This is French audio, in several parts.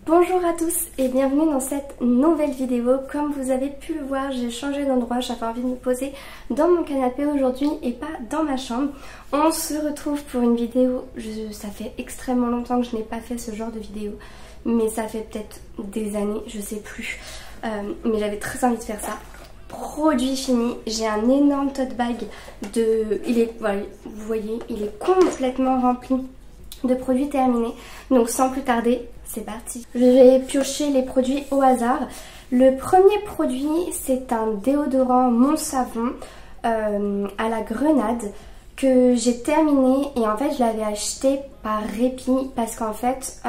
Bonjour à tous et bienvenue dans cette nouvelle vidéo. Comme vous avez pu le voir, j'ai changé d'endroit, j'avais envie de me poser dans mon canapé aujourd'hui et pas dans ma chambre. On se retrouve pour une vidéo, ça fait extrêmement longtemps que je n'ai pas fait ce genre de vidéo, mais ça fait peut-être des années, je sais plus, mais j'avais très envie de faire ça. Produit fini, j'ai un énorme tote bag voilà, vous voyez, il est complètement rempli de produits terminés, donc sans plus tarder, c'est parti. Je vais piocher les produits au hasard. Le premier produit, c'est un déodorant Mon Savon à la grenade que j'ai terminé et en fait je l'avais acheté par répit parce qu'en fait,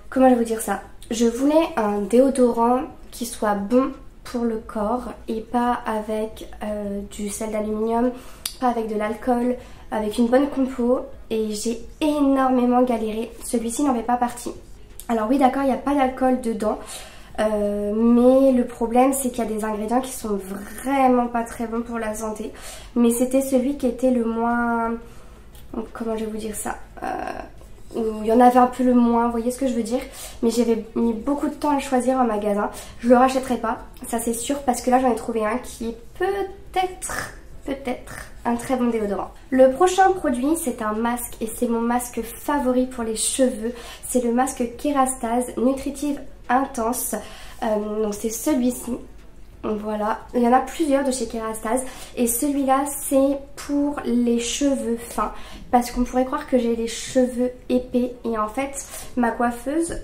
comment je vais vous dire ça, je voulais un déodorant qui soit bon pour le corps et pas avec du sel d'aluminium, pas avec de l'alcool, avec une bonne compo, et j'ai énormément galéré. Celui-ci n'en fait pas partie. Alors oui, d'accord, il n'y a pas d'alcool dedans, mais le problème c'est qu'il y a des ingrédients qui sont vraiment pas très bons pour la santé, mais c'était celui qui était le moins, comment je vais vous dire ça, où il y en avait un peu le moins, vous voyez ce que je veux dire, mais j'avais mis beaucoup de temps à le choisir en magasin. Je le rachèterai pas, ça c'est sûr, parce que là j'en ai trouvé un qui est peut-être un très bon déodorant. Le prochain produit, c'est un masque et c'est mon masque favori pour les cheveux. C'est le masque Kérastase Nutritive Intense. Donc c'est celui-ci. Voilà, il y en a plusieurs de chez Kérastase et celui-là c'est pour les cheveux fins parce qu'on pourrait croire que j'ai les cheveux épais et en fait ma coiffeuse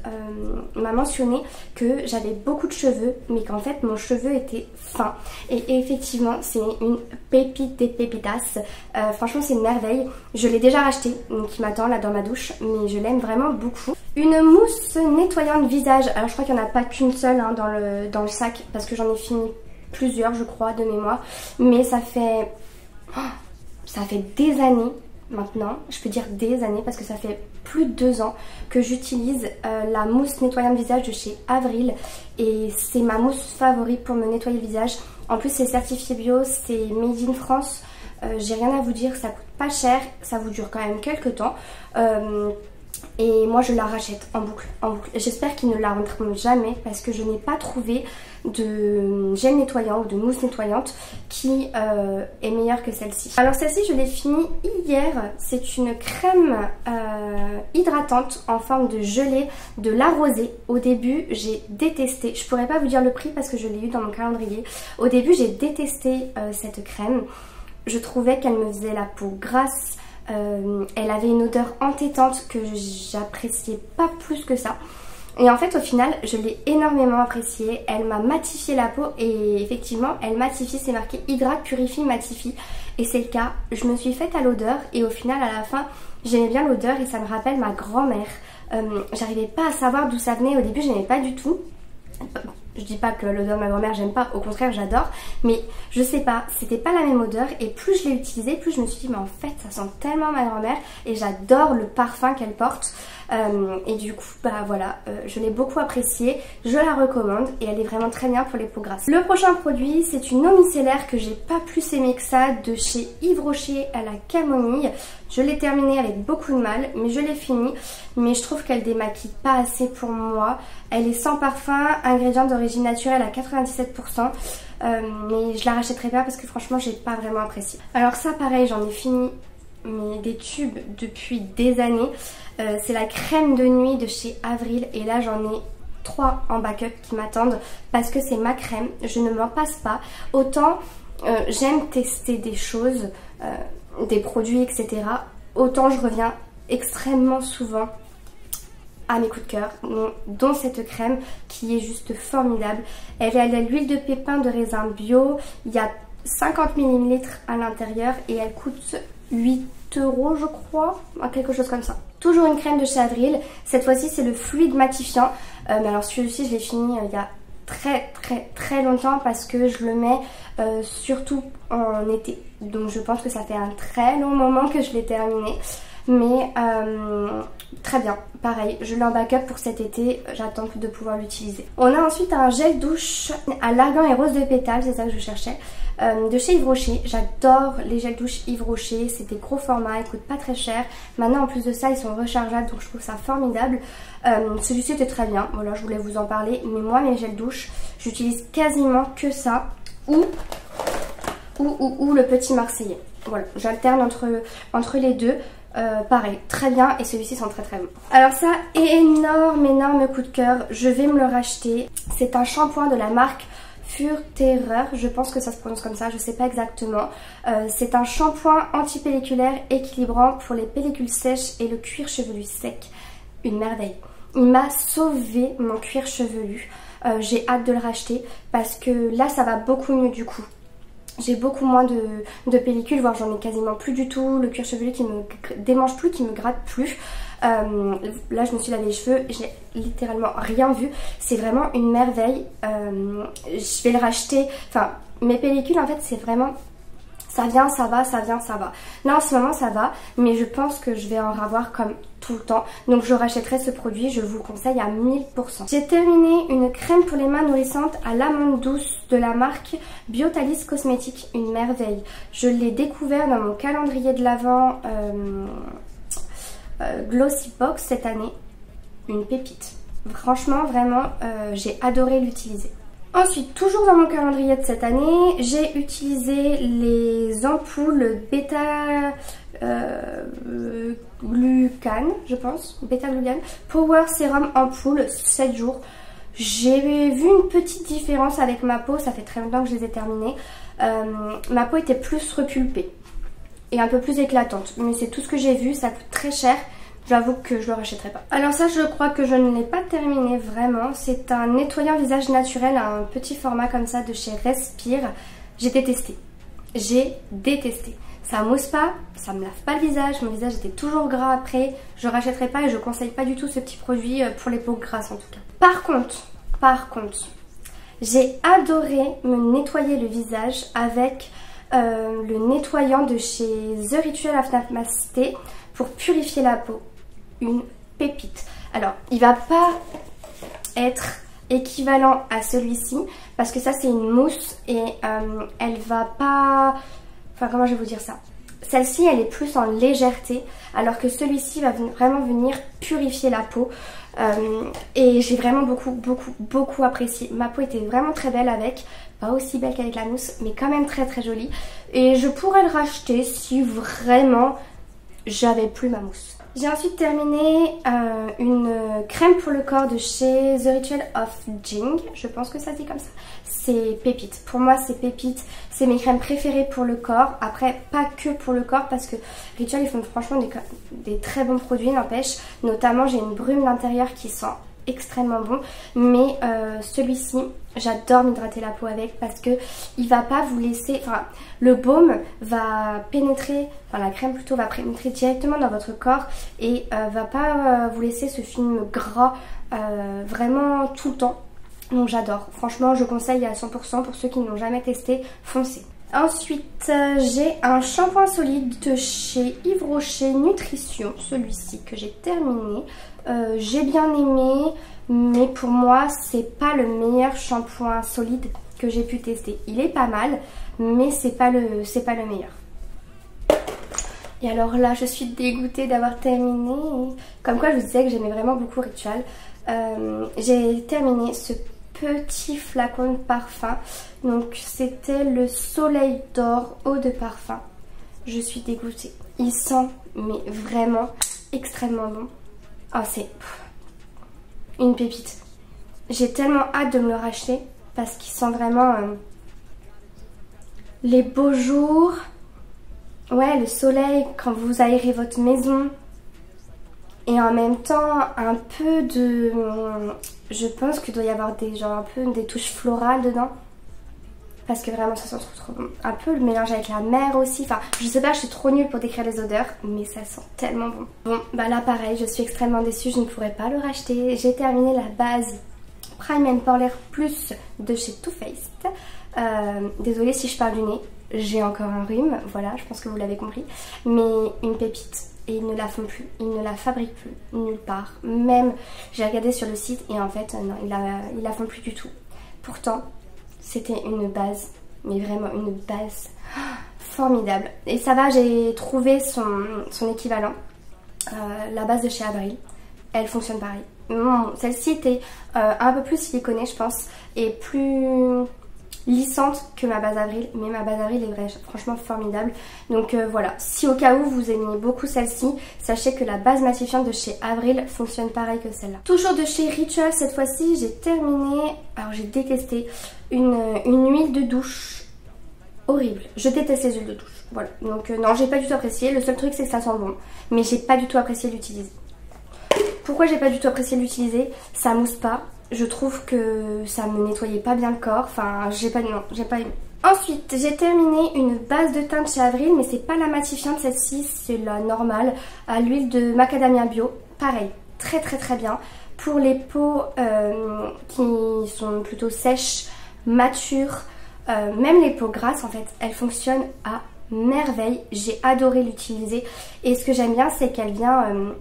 m'a mentionné que j'avais beaucoup de cheveux mais qu'en fait mon cheveu était fin et effectivement c'est une pépite des pépitas. Franchement c'est une merveille, je l'ai déjà racheté qui m'attend là dans ma douche mais je l'aime vraiment beaucoup. Une mousse nettoyante visage, alors je crois qu'il n'y en a pas qu'une seule hein, dans le sac parce que j'en ai fini plusieurs je crois de mémoire, mais ça fait des années maintenant, je peux dire des années parce que ça fait plus de 2 ans que j'utilise la mousse nettoyante visage de chez Avril et c'est ma mousse favorite pour me nettoyer le visage. En plus c'est certifié bio, c'est made in France, j'ai rien à vous dire, ça coûte pas cher, ça vous dure quand même quelques temps. Et moi je la rachète en boucle, J'espère qu'ils ne la rendront jamais parce que je n'ai pas trouvé de gel nettoyant ou de mousse nettoyante qui est meilleure que celle-ci. Alors celle-ci je l'ai finie hier, c'est une crème hydratante en forme de gelée de La Rosée. Au début j'ai détesté, je pourrais pas vous dire le prix parce que je l'ai eu dans mon calendrier. Au début j'ai détesté cette crème, je trouvais qu'elle me faisait la peau grasse. Elle avait une odeur entêtante que j'appréciais pas plus que ça. Et en fait au final je l'ai énormément appréciée. Elle m'a matifié la peau et effectivement elle matifie, c'est marqué hydrate, purifie, matifie. Et c'est le cas, je me suis faite à l'odeur et au final à la fin j'aimais bien l'odeur et ça me rappelle ma grand-mère. J'arrivais pas à savoir d'où ça venait, au début j'aimais pas du tout. Je dis pas que l'odeur de ma grand-mère j'aime pas, au contraire j'adore, mais je sais pas, c'était pas la même odeur et plus je l'ai utilisée, plus je me suis dit mais en fait ça sent tellement ma grand-mère et j'adore le parfum qu'elle porte. Et du coup bah voilà, je l'ai beaucoup appréciée, je la recommande et elle est vraiment très bien pour les peaux grasses. Le prochain produit c'est une eau micellaire que j'ai pas plus aimé que ça, de chez Yves Rocher à la camomille. Je l'ai terminée avec beaucoup de mal mais je l'ai finie, mais je trouve qu'elle démaquille pas assez pour moi. Elle est sans parfum, ingrédients d'origine naturelle à 97%, mais je la rachèterai pas parce que franchement j'ai pas vraiment apprécié. Alors ça pareil j'en ai fini mais des tubes depuis des années. C'est la crème de nuit de chez Avril et là j'en ai 3 en backup qui m'attendent parce que c'est ma crème, je ne m'en passe pas. Autant j'aime tester des choses, des produits etc. Autant je reviens extrêmement souvent à mes coups de cœur, dont cette crème qui est juste formidable. Elle a l'huile de pépin de raisin bio, il y a 50 ml à l'intérieur et elle coûte 8 € je crois, quelque chose comme ça. Toujours une crème de chez Avril, cette fois-ci c'est le fluide matifiant, mais alors celui-ci je l'ai fini il y a très longtemps parce que je le mets surtout en été, donc je pense que ça fait un très long moment que je l'ai terminé. Mais très bien, pareil, je l'ai en backup pour cet été, j'attends de pouvoir l'utiliser. On a ensuite un gel douche à l'argan et rose de pétale, c'est ça que je cherchais, de chez Yves Rocher. J'adore les gels douche Yves Rocher, c'est des gros formats, ils coûtent pas très cher. Maintenant en plus de ça ils sont rechargeables, donc je trouve ça formidable. Celui-ci était très bien, voilà, je voulais vous en parler, mais moi mes gels douche, j'utilise quasiment que ça, ou le petit marseillais. Voilà, j'alterne entre les deux. Pareil, très bien, et celui-ci sent très très bon. Alors ça, énorme coup de cœur, je vais me le racheter. C'est un shampoing de la marque Furterer, je pense que ça se prononce comme ça, je sais pas exactement. C'est un shampoing antipelliculaire équilibrant pour les pellicules sèches et le cuir chevelu sec. Une merveille. Il m'a sauvé mon cuir chevelu. J'ai hâte de le racheter parce que là ça va beaucoup mieux du coup. J'ai beaucoup moins de pellicules, voire j'en ai quasiment plus du tout. Le cuir chevelu qui me démange plus, qui me gratte plus. Là je me suis lavé les cheveux, j'ai littéralement rien vu. C'est vraiment une merveille. Je vais le racheter. Enfin, mes pellicules en fait c'est vraiment... Ça vient, ça va, ça vient, ça va. Là en ce moment ça va, mais je pense que je vais en avoir comme tout le temps. Donc je rachèterai ce produit, je vous le conseille à 1000%. J'ai terminé une crème pour les mains nourrissantes à l'amande douce de la marque Biotalis Cosmétiques, une merveille. Je l'ai découvert dans mon calendrier de l'Avent Glossy Box cette année. Une pépite. Franchement, vraiment, j'ai adoré l'utiliser. Ensuite, toujours dans mon calendrier de cette année, j'ai utilisé les ampoules bêta glucane, je pense, bêta glucane, Power Serum ampoule 7 jours. J'ai vu une petite différence avec ma peau, ça fait très longtemps que je les ai terminées. Ma peau était plus repulpée et un peu plus éclatante, mais c'est tout ce que j'ai vu, ça coûte très cher. J'avoue que je le rachèterai pas. Alors ça, je crois que je ne l'ai pas terminé vraiment. C'est un nettoyant visage naturel, un petit format comme ça de chez Respire. J'ai détesté. J'ai détesté. Ça mousse pas, ça me lave pas le visage. Mon visage était toujours gras après. Je rachèterai pas et je conseille pas du tout ce petit produit pour les peaux grasses en tout cas. Par contre, j'ai adoré me nettoyer le visage avec le nettoyant de chez The Ritual of Namasté pour purifier la peau. Une pépite. Alors, il va pas être équivalent à celui-ci parce que ça c'est une mousse et elle va pas... Enfin, comment je vais vous dire ça? Celle-ci, elle est plus en légèreté alors que celui-ci va vraiment venir purifier la peau. Et j'ai vraiment beaucoup apprécié. Ma peau était vraiment très belle avec, pas aussi belle qu'avec la mousse, mais quand même très jolie. Et je pourrais le racheter si vraiment j'avais plus ma mousse. J'ai ensuite terminé une crème pour le corps de chez The Ritual of Jing. Je pense que ça se dit comme ça. C'est pépite. Pour moi, c'est pépite. C'est mes crèmes préférées pour le corps. Après, pas que pour le corps parce que Ritual, ils font franchement des très bons produits, n'empêche. Notamment, j'ai une brume d'intérieur qui sent extrêmement bon. Mais celui-ci, j'adore m'hydrater la peau avec parce que il va pas vous laisser... Enfin, le baume va pénétrer... Enfin, la crème plutôt va pénétrer directement dans votre corps et va pas vous laisser ce film gras vraiment tout le temps. Donc j'adore. Franchement, je conseille à 100% pour ceux qui n'ont jamais testé, foncez. Ensuite, j'ai un shampoing solide de chez Yves Rocher Nutrition, celui-ci que j'ai terminé. J'ai bien aimé, mais pour moi, c'est pas le meilleur shampoing solide que j'ai pu tester. Il est pas mal, mais c'est pas le meilleur. Et alors là, je suis dégoûtée d'avoir terminé. Comme quoi, je vous disais que j'aimais vraiment beaucoup Ritual. J'ai terminé ce petit flacon de parfum. Donc c'était le Soleil d'Or eau de parfum. Je suis dégoûtée. Il sent mais vraiment extrêmement bon. Oh, c'est une pépite. J'ai tellement hâte de me le racheter parce qu'il sent vraiment les beaux jours. Ouais, le soleil quand vous aérez votre maison. Et en même temps, un peu de... Je pense qu'il doit y avoir un peu des touches florales dedans. Parce que vraiment, ça sent trop bon. Un peu le mélange avec la mer aussi. Enfin, je sais pas, je suis trop nulle pour décrire les odeurs. Mais ça sent tellement bon. Bon, bah là, pareil, je suis extrêmement déçue. Je ne pourrais pas le racheter. J'ai terminé la base Prime and Porelair Plus de chez Too Faced. Désolée si je parle du nez. J'ai encore un rhume. Voilà, je pense que vous l'avez compris. Mais une pépite. et ils ne la font plus, ils ne la fabriquent plus nulle part. Même j'ai regardé sur le site et en fait non, ils la font plus du tout. Pourtant c'était une base, mais vraiment une base formidable. Et ça va, j'ai trouvé son équivalent, la base de chez Avril. Elle fonctionne pareil. Celle-ci était un peu plus siliconée je pense et plus lissante que ma base Avril, mais ma base Avril est franchement formidable. Donc voilà, si au cas où vous aimez beaucoup celle-ci, sachez que la base matifiante de chez Avril fonctionne pareil que celle-là. Toujours de chez Ritual cette fois-ci, j'ai terminé, alors j'ai détesté, une huile de douche horrible. Je déteste les huiles de douche, voilà. Donc non, j'ai pas du tout apprécié, le seul truc c'est que ça sent bon, mais j'ai pas du tout apprécié l'utiliser. Pourquoi j'ai pas du tout apprécié l'utiliser? Ça mousse pas. Je trouve que ça me nettoyait pas bien le corps. Enfin, j'ai pas aimé. Ensuite, j'ai terminé une base de teint de chez Avril, mais c'est pas la matifiante celle-ci, c'est la normale, à l'huile de macadamia bio. Pareil, très très très bien. Pour les peaux qui sont plutôt sèches, matures, même les peaux grasses en fait, elle fonctionne à merveille. J'ai adoré l'utiliser et ce que j'aime bien c'est qu'elle vient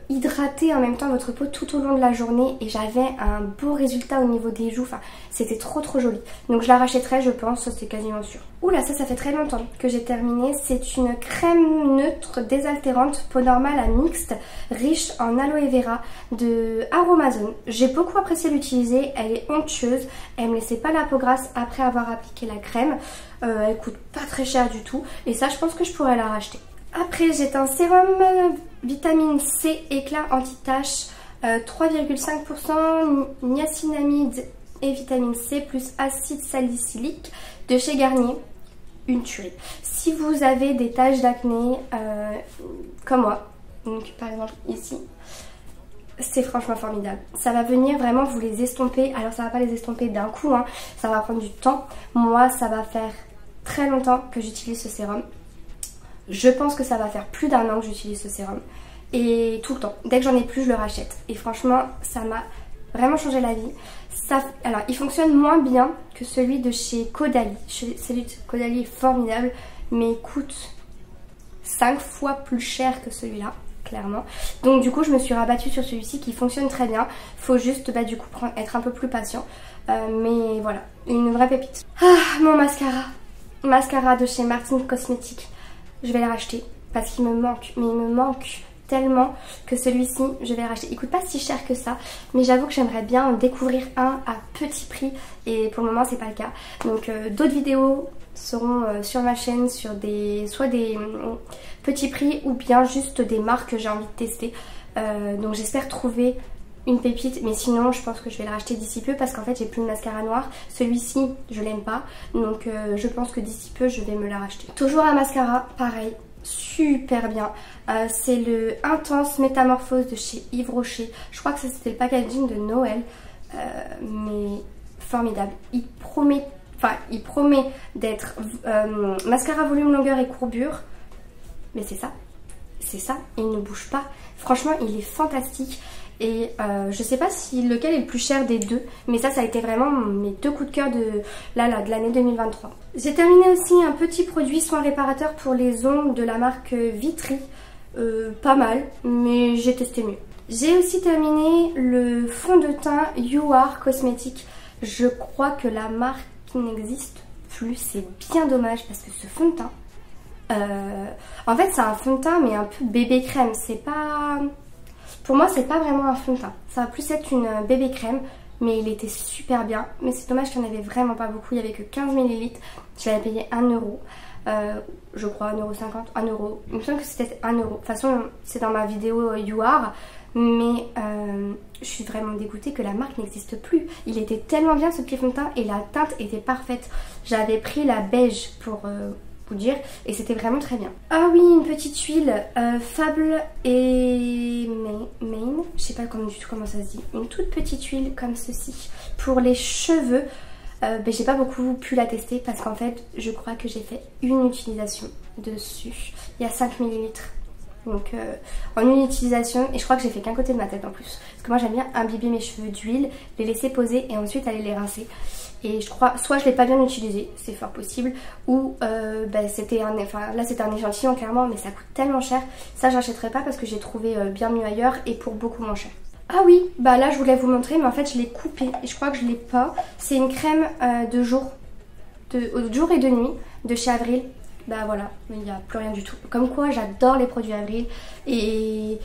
hydrater en même temps votre peau tout au long de la journée et j'avais un beau résultat au niveau des joues, enfin c'était trop joli. Donc je la rachèterai je pense, c'est quasiment sûr. Oula, ça fait très longtemps que j'ai terminé. C'est une crème neutre désaltérante peau normale à mixte riche en aloe vera de Aromazone. J'ai beaucoup apprécié l'utiliser, elle est onctueuse, elle me laissait pas la peau grasse après avoir appliqué la crème. Elle coûte pas très cher du tout et ça je pense que je pourrais la racheter. Après j'ai un sérum vitamine C éclat anti-tache 3,5% niacinamide et vitamine C plus acide salicylique de chez Garnier. Une tuerie. Si vous avez des taches d'acné comme moi, donc par exemple ici, c'est franchement formidable. Ça va venir vraiment vous les estomper. Alors ça va pas les estomper d'un coup, hein. Ça va prendre du temps. Moi ça va faire très longtemps que j'utilise ce sérum. Je pense que ça va faire plus d'1 an que j'utilise ce sérum. Et tout le temps. Dès que j'en ai plus, je le rachète. Et franchement, ça m'a vraiment changé la vie. Alors, il fonctionne moins bien que celui de chez Caudalie. Celui de Caudalie est formidable, mais il coûte 5 fois plus cher que celui-là, clairement. Donc du coup, je me suis rabattue sur celui-ci qui fonctionne très bien. Faut juste, du coup, être un peu plus patient. Mais voilà, une vraie pépite. Ah, mon mascara. Mascara de chez Martin Cosmetics. Je vais le racheter parce qu'il me manque, mais il me manque tellement que celui-ci je vais le racheter. Il coûte pas si cher que ça, mais j'avoue que j'aimerais bien en découvrir un à petit prix et pour le moment c'est pas le cas. Donc d'autres vidéos seront sur ma chaîne sur soit des petits prix ou bien juste des marques que j'ai envie de tester. Donc j'espère trouver une pépite, mais sinon je pense que je vais le racheter d'ici peu parce qu'en fait j'ai plus de mascara noir. Celui-ci je l'aime pas, donc je pense que d'ici peu je vais me la racheter. Toujours un mascara, pareil, super bien. C'est le Intense Métamorphose de chez Yves Rocher. Je crois que ça c'était le packaging de Noël, mais formidable. Il promet d'être mascara volume, longueur et courbure, mais c'est ça, il ne bouge pas. Franchement il est fantastique. Et je sais pas si lequel est le plus cher des deux, mais ça a été vraiment mes deux coups de cœur de l'année 2023. J'ai terminé aussi un petit produit soin réparateur pour les ongles de la marque Vitry. Pas mal, mais j'ai testé mieux. J'ai aussi terminé le fond de teint You Are Cosmetics. Je crois que la marque n'existe plus, c'est bien dommage parce que ce fond de teint, en fait c'est un fond de teint mais un peu bébé crème, c'est pas... Pour moi c'est pas vraiment un fond de teint, ça va plus être une bébé crème, mais il était super bien. Mais c'est dommage qu'il n'y en avait vraiment pas beaucoup, il n'y avait que 15 ml, je l'avais payé 1 euro, je crois 1,50 €, 1 euro, il me semble que c'était 1 euro. De toute façon c'est dans ma vidéo You Are, mais je suis vraiment dégoûtée que la marque n'existe plus. Il était tellement bien ce petit fond de teint et la teinte était parfaite. J'avais pris la beige pour... dire et c'était vraiment très bien. Ah oui, une petite huile Fable et Main, je sais pas du tout comment ça se dit, une toute petite huile comme ceci pour les cheveux. J'ai pas beaucoup pu la tester parce qu'en fait je crois que j'ai fait une utilisation dessus. Il y a 5 ml, donc en une utilisation, et je crois que j'ai fait qu'un côté de ma tête en plus parce que moi j'aime bien imbiber mes cheveux d'huile, les laisser poser et ensuite aller les rincer. et je crois soit je l'ai pas bien utilisé, c'est fort possible, ou c'était un échantillon clairement, mais ça coûte tellement cher, ça j'achèterai pas parce que j'ai trouvé bien mieux ailleurs et pour beaucoup moins cher. Ah oui, bah là je voulais vous montrer, mais en fait je l'ai coupé et je crois que je l'ai pas. C'est une crème de jour et de nuit de chez Avril. Bah voilà, il n'y a plus rien du tout. Comme quoi j'adore les produits Avril et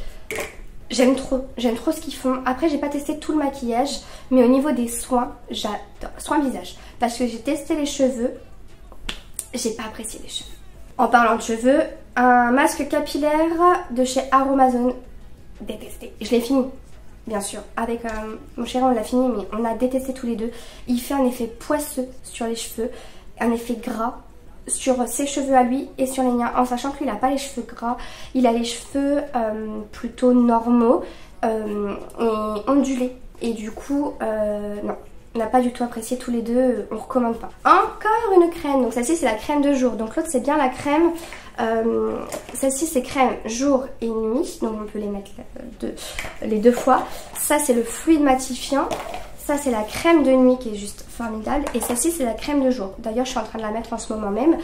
j'aime trop ce qu'ils font. Après j'ai pas testé tout le maquillage, mais au niveau des soins, j'adore. Soins visage, parce que j'ai testé les cheveux, j'ai pas apprécié les cheveux. En parlant de cheveux, un masque capillaire de chez Aromazone, détesté. Je l'ai fini. Bien sûr, avec mon chéri on l'a fini, mais on a détesté tous les deux. Il fait un effet poisseux sur les cheveux, un effet gras sur ses cheveux à lui et sur les miens, en sachant que lui il n'a pas les cheveux gras, il a les cheveux plutôt normaux et ondulés. Et du coup, non, on n'a pas du tout apprécié tous les deux, on recommande pas. Encore une crème, donc celle-ci c'est la crème de jour, donc l'autre c'est bien la crème. Celle-ci c'est crème jour et nuit, donc on peut les mettre les deux fois. Ça c'est le fluide matifiant, ça c'est la crème de nuit qui est juste formidable, et celle-ci c'est la crème de jour. D'ailleurs je suis en train de la mettre en ce moment même,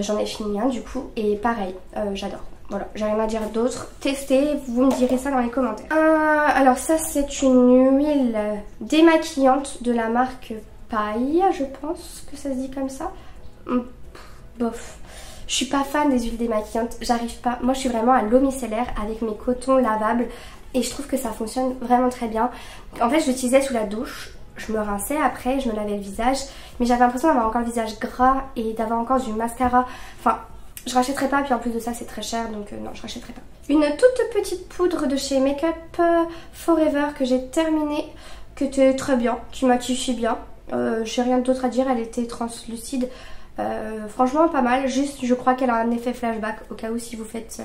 j'en ai fini un du coup, et pareil, j'adore. Voilà, j'ai rien à dire d'autre. Testez, vous me direz ça dans les commentaires. Alors ça c'est une huile démaquillante de la marque Paille, je pense que ça se dit comme ça. Bof. Je suis pas fan des huiles démaquillantes, j'arrive pas. Moi je suis vraiment à l'eau micellaire avec mes cotons lavables et je trouve que ça fonctionne vraiment très bien. En fait je l'utilisais sous la douche, je me rinçais après, je me lavais le visage, mais j'avais l'impression d'avoir encore le visage gras et d'avoir encore du mascara. Enfin, je rachèterai pas, puis en plus de ça c'est très cher, donc non je rachèterai pas. Une toute petite poudre de chez Make Up Forever que j'ai terminée, qui était très bien, qui maquille bien. J'ai rien d'autre à dire, elle était translucide. Franchement pas mal, juste je crois qu'elle a un effet flashback au cas où si vous faites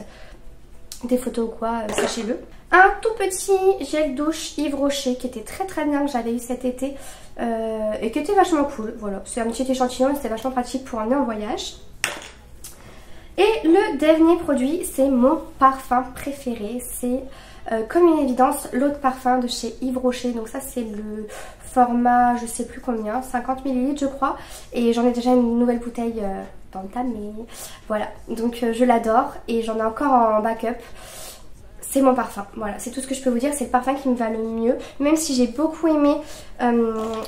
des photos ou quoi, sachez-le. Un tout petit gel douche Yves Rocher qui était très bien, que j'avais eu cet été et qui était vachement cool. Voilà, c'est un petit échantillon et c'était vachement pratique pour emmener en voyage. Et le dernier produit, c'est mon parfum préféré, c'est comme une évidence l'eau de parfum de chez Yves Rocher. Donc ça c'est le format je sais plus combien, 50 ml je crois, et j'en ai déjà une nouvelle bouteille dans le tas, mais voilà, donc je l'adore et j'en ai encore en backup. C'est mon parfum, voilà, c'est tout ce que je peux vous dire, c'est le parfum qui me va le mieux, même si j'ai beaucoup aimé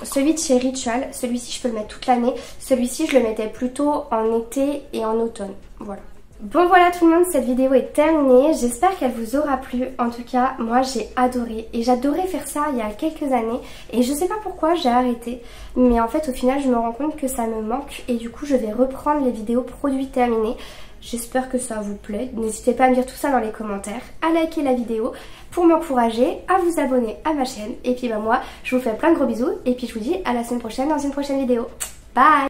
celui de chez Ritual. Celui-ci je peux le mettre toute l'année, celui-ci je le mettais plutôt en été et en automne, voilà. Bon voilà tout le monde, cette vidéo est terminée, j'espère qu'elle vous aura plu. En tout cas moi j'ai adoré et j'adorais faire ça il y a quelques années et je sais pas pourquoi j'ai arrêté, mais en fait au final je me rends compte que ça me manque et du coup je vais reprendre les vidéos produits terminés. J'espère que ça vous plaît, n'hésitez pas à me dire tout ça dans les commentaires, à liker la vidéo pour m'encourager, à vous abonner à ma chaîne et puis bah moi je vous fais plein de gros bisous et puis je vous dis à la semaine prochaine dans une prochaine vidéo. Bye!